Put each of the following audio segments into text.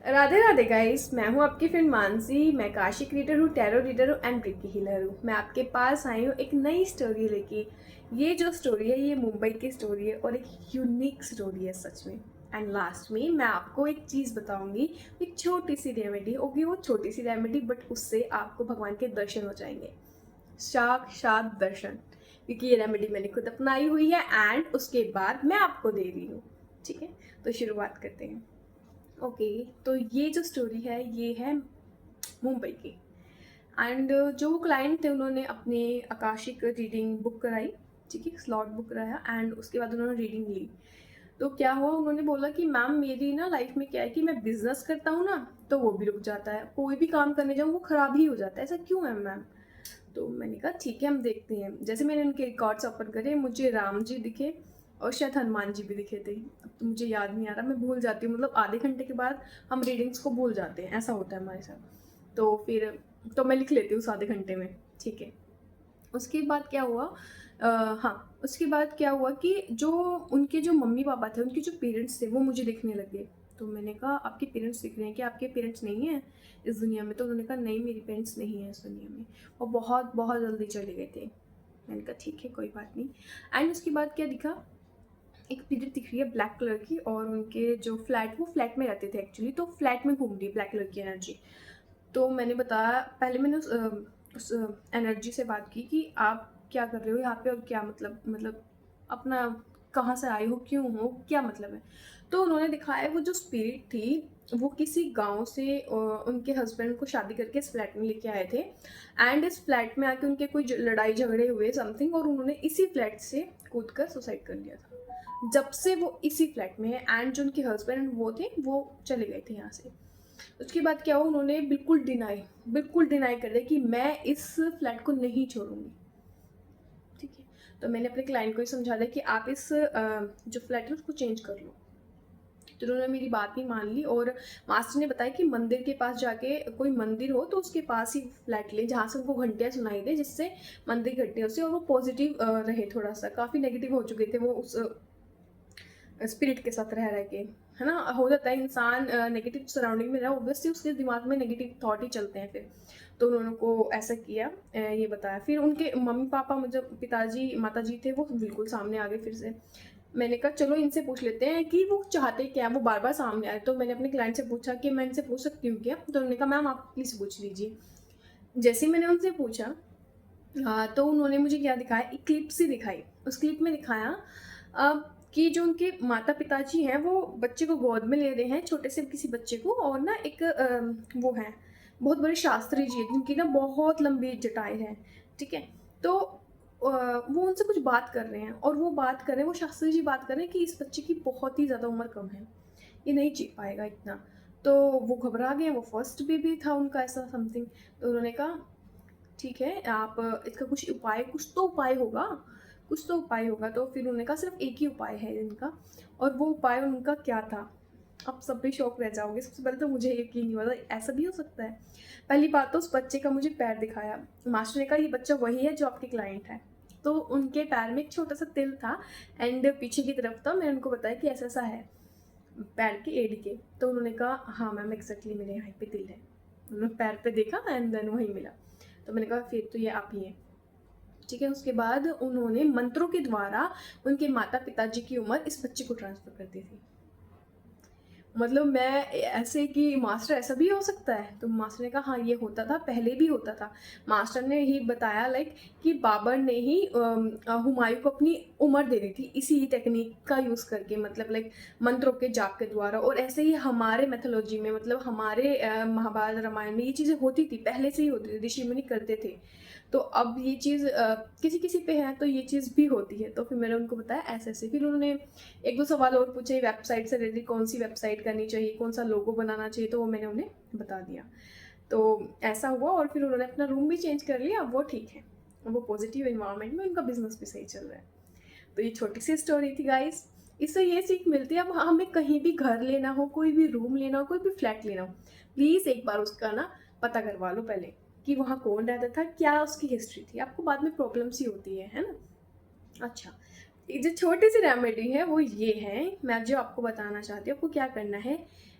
Radhe Radhe guys, मैं हूं आपकी फ्रेंड मानसी। मैं काशी क्रिएटर हूं, टैरो रीडर हूं एंड ब्रेकी हीलर हूं। मैं आपके पास आई हूं एक नई स्टोरी लेके। ये जो स्टोरी है ये मुंबई की स्टोरी है और एक यूनिक स्टोरी है सच में। एंड लास्ट में मैं आपको एक चीज़ बताऊंगी, एक छोटी सी रेमेडी होगी। वो छोटी सी रेमेडी बट उससे आपको भगवान के दर्शन हो जाएंगे, साक्षात दर्शन। क्योंकि ये रेमेडी मैंने खुद अपनाई हुई है एंड उसके बाद मैं आपको दे रही हूँ। ठीक है, तो शुरुआत करते हैं। ओके, तो ये जो स्टोरी है ये है मुंबई की। एंड जो क्लाइंट थे उन्होंने अपने आकाशिक रीडिंग बुक कराई। ठीक है, स्लॉट बुक कराया एंड उसके बाद उन्होंने रीडिंग ली। तो क्या हुआ, उन्होंने बोला कि मैम मेरी ना लाइफ में क्या है कि मैं बिजनेस करता हूँ ना, तो वो भी रुक जाता है, कोई भी काम करने जाऊँ वो खराब ही हो जाता है, ऐसा क्यों है मैम? तो मैंने कहा ठीक है हम देखते हैं। जैसे मैंने उनके रिकॉर्ड्स ओपन करे, मुझे राम जी दिखे और शायद हनुमान जी भी दिखे थे। अब तो मुझे याद नहीं आ रहा, मैं भूल जाती हूँ, मतलब आधे घंटे के बाद हम रीडिंग्स को भूल जाते हैं, ऐसा होता है हमारे साथ। तो फिर तो मैं लिख लेती हूँ उस आधे घंटे में। ठीक है, उसके बाद क्या हुआ, हाँ उसके बाद क्या हुआ कि जो उनके जो मम्मी पापा थे, उनके जो पेरेंट्स थे वो मुझे दिखने लगे। तो मैंने कहा आपके पेरेंट्स दिख रहे हैं, कि आपके पेरेंट्स नहीं हैं इस दुनिया में? तो उन्होंने कहा नहीं मेरे पेरेंट्स नहीं हैं इस दुनिया में, वो बहुत बहुत जल्दी चले गए थे। मैंने कहा ठीक है कोई बात नहीं। एंड उसके बाद क्या दिखा, एक पीरियड दिख रही है ब्लैक कलर की, और उनके जो फ्लैट, वो फ्लैट में रहते थे एक्चुअली, तो फ्लैट में घूम रही है ब्लैक कलर की एनर्जी। तो मैंने बताया, पहले मैंने उस एनर्जी से बात की कि आप क्या कर रहे हो यहाँ पे और क्या मतलब अपना कहाँ से आए हो, क्यों हो, क्या मतलब है? तो उन्होंने दिखाया वो जो स्पिरिट थी वो किसी गांव से उनके हस्बैंड को शादी करके इस फ्लैट में लेके आए थे। एंड इस फ्लैट में आके उनके कोई लड़ाई झगड़े हुए समथिंग, और उन्होंने इसी फ्लैट से कूद कर सुसाइड कर लिया था। जब से वो इसी फ्लैट में है एंड जो उनके हस्बैंड वो थे वो चले गए थे यहाँ से। उसके बाद क्या हुआ, उन्होंने बिल्कुल डिनाई कर दिया कि मैं इस फ्लैट को नहीं छोड़ूंगी। ठीक है, तो मैंने अपने क्लाइंट को ही समझा दिया कि आप इस जो फ्लैट है उसको चेंज कर लो। तो उन्होंने मेरी बात ही मान ली, और मास्टर ने बताया कि मंदिर के पास जाके, कोई मंदिर हो तो उसके पास ही फ्लैट ले जहाँ से उनको घंटियाँ सुनाई दे, जिससे मंदिर घंटियों से और वो पॉजिटिव रहे। थोड़ा सा काफ़ी नेगेटिव हो चुके थे वो उस स्पिरिट के साथ रह के, है ना। हो जाता है इंसान नेगेटिव सराउंडिंग में रहा, ऑब्वियसली उसके दिमाग में नेगेटिव थॉट ही चलते हैं फिर। तो उन्होंने को ऐसा किया, ये बताया। फिर उनके मम्मी पापा, मुझे पिताजी माता जी थे वो बिल्कुल सामने आ गए फिर से। मैंने कहा चलो इनसे पूछ लेते हैं कि वो चाहते क्या, वो बार बार सामने आए। तो मैंने अपने क्लाइंट से पूछा कि मैं इनसे पूछ सकती हूँ क्या? तो उन्होंने कहा मैम आप प्लीज़ पूछ लीजिए। जैसे ही मैंने उनसे पूछा, हाँ, तो उन्होंने मुझे क्या दिखाया, एक क्लिप सी दिखाई। उस क्लिप में दिखाया अ, कि जो उनके माता पिताजी हैं वो बच्चे को गोद में ले रहे हैं, छोटे से किसी बच्चे को, और ना एक वो है बहुत बड़े शास्त्री जी हैं, जिनकी ना बहुत लंबी जटाएं हैं। ठीक है, तो वो उनसे कुछ बात कर रहे हैं, और वो बात कर रहे हैं, वो शास्त्री जी बात कर रहे हैं कि इस बच्चे की बहुत ही ज़्यादा उम्र कम है, ये नहीं जी पाएगा इतना। तो वो घबरा गए, वो फर्स्ट बेबी था उनका ऐसा समथिंग। तो उन्होंने कहा ठीक है, आप इसका कुछ उपाय, कुछ तो उपाय होगा। तो फिर उन्होंने कहा सिर्फ एक ही उपाय है इनका, और वो उपाय उनका क्या था? आप सब भी शौक रह जाओगे। सबसे पहले तो मुझे यकीन नहीं हुआ था ऐसा भी हो सकता है। पहली बात तो उस बच्चे का मुझे पैर दिखाया। मास्टर ने कहा ये बच्चा वही है जो आपके क्लाइंट है। तो उनके पैर में एक छोटा सा तिल था एंड पीछे की तरफ था। मैंने उनको बताया कि ऐसा ऐसा है पैर के एड़ी के। तो उन्होंने कहा हाँ मैम एग्जैक्टली मेरे यहाँ पे तिल है। उन्होंने पैर पे देखा एंड देन वहीं मिला। तो मैंने कहा फिर तो ये आप ही हैं। ठीक है, उसके बाद उन्होंने मंत्रों के द्वारा उनके माता पिताजी की उम्र इस बच्चे को ट्रांसफर कर दी थी। मतलब मैं ऐसे कि मास्टर ऐसा भी हो सकता है? तो मास्टर ने कहा हाँ ये होता था, पहले भी होता था। मास्टर ने ही बताया लाइक कि बाबर ने ही हुमायूं को अपनी उम्र दे दी थी इसी टेक्निक का यूज़ करके, मतलब लाइक मंत्रों के जाप के द्वारा। और ऐसे ही हमारे मैथोलॉजी में, मतलब हमारे महाभारत रामायण में ये चीज़ें होती थी, पहले से ही होती थी, ऋषि मुनि करते थे। तो अब ये चीज़ किसी किसी पे है तो ये चीज़ भी होती है। तो फिर मैंने उनको बताया ऐसे ऐसे। फिर उन्होंने एक दो सवाल और पूछे, वेबसाइट से रिलेटेड, कौन सी वेबसाइट करनी चाहिए, कौन सा लोगो बनाना चाहिए, तो वो मैंने उन्हें बता दिया। तो ऐसा हुआ, और फिर उन्होंने अपना रूम भी चेंज कर लिया, अब वो ठीक है, वो पॉजिटिव इन्वायरमेंट में, उनका बिजनेस भी सही चल रहा है। तो ये छोटी सी स्टोरी थी गाइस। इससे ये सीख मिलती है, अब हमें कहीं भी घर लेना हो, कोई भी रूम लेना हो, कोई भी फ्लैट लेना हो, प्लीज़ एक बार उसका ना पता करवा लो पहले कि वहाँ कौन रहता था, क्या उसकी हिस्ट्री थी। आपको बाद में प्रॉब्लम्स ही होती है ना। अच्छा, ये जो छोटी सी रेमेडी है वो ये है, मैं जो आपको बताना चाहती हूँ, आपको क्या करना है,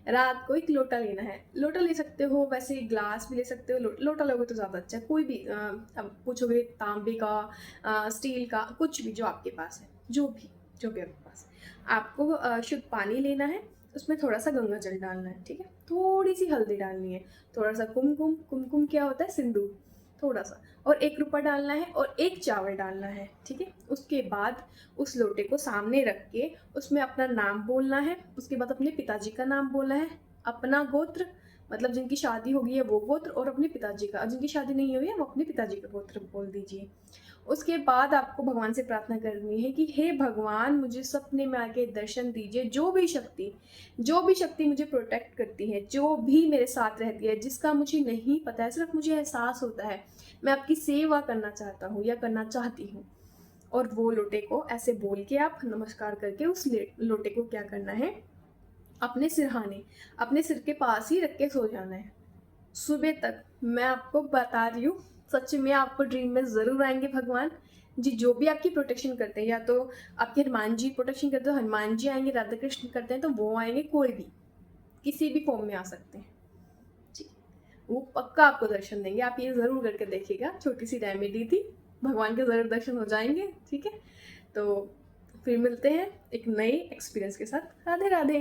रात को एक लोटा लेना है। लोटा ले सकते हो, वैसे ग्लास भी ले सकते हो, लोटा लोगे तो ज़्यादा अच्छा है। कोई भी अब पूछोगे तांबे का, स्टील का, कुछ भी जो आपके पास है, जो भी आपके पास है। आपको शुद्ध पानी लेना है, उसमें थोड़ा सा गंगा जल डालना है, ठीक है। थोड़ी सी हल्दी डालनी है, थोड़ा सा कुमकुम, कुमकुम क्या होता है, सिंदूर, थोड़ा सा, और 1 रुपया डालना है और 1 चावल डालना है, ठीक है। उसके बाद उस लोटे को सामने रख के उसमें अपना नाम बोलना है, उसके बाद अपने पिताजी का नाम बोलना है, अपना गोत्र, मतलब जिनकी शादी हो गई है वो गोत्र, और अपने पिताजी का, जिनकी शादी नहीं हुई है वो अपने पिताजी का गोत्र बोल दीजिए। उसके बाद आपको भगवान से प्रार्थना करनी है कि हे भगवान, मुझे सपने में आके दर्शन दीजिए। जो भी शक्ति मुझे प्रोटेक्ट करती है, जो भी मेरे साथ रहती है, जिसका मुझे नहीं पता है, सिर्फ मुझे एहसास होता है, मैं आपकी सेवा करना चाहता हूँ या करना चाहती हूँ। और वो लोटे को ऐसे बोल के आप नमस्कार करके उस लोटे को क्या करना है, अपने सिरहाने, अपने सिर के पास ही रख के सो जाना है। सुबह तक मैं आपको बता रही हूँ, सच में आपको ड्रीम में ज़रूर आएंगे भगवान जी। जो भी आपकी प्रोटेक्शन करते हैं, या तो आपके हनुमान जी प्रोटेक्शन करते हो, हनुमान जी आएंगे, राधा कृष्ण करते हैं तो वो आएंगे, कोई भी किसी भी फॉर्म में आ सकते हैं जी। वो पक्का आपको दर्शन देंगे। आप ये ज़रूर करके देखिएगा, छोटी सी रेमेडी थी, भगवान के ज़रूर दर्शन हो जाएंगे, ठीक है। तो फिर मिलते हैं एक नए एक्सपीरियंस के साथ। राधे राधे।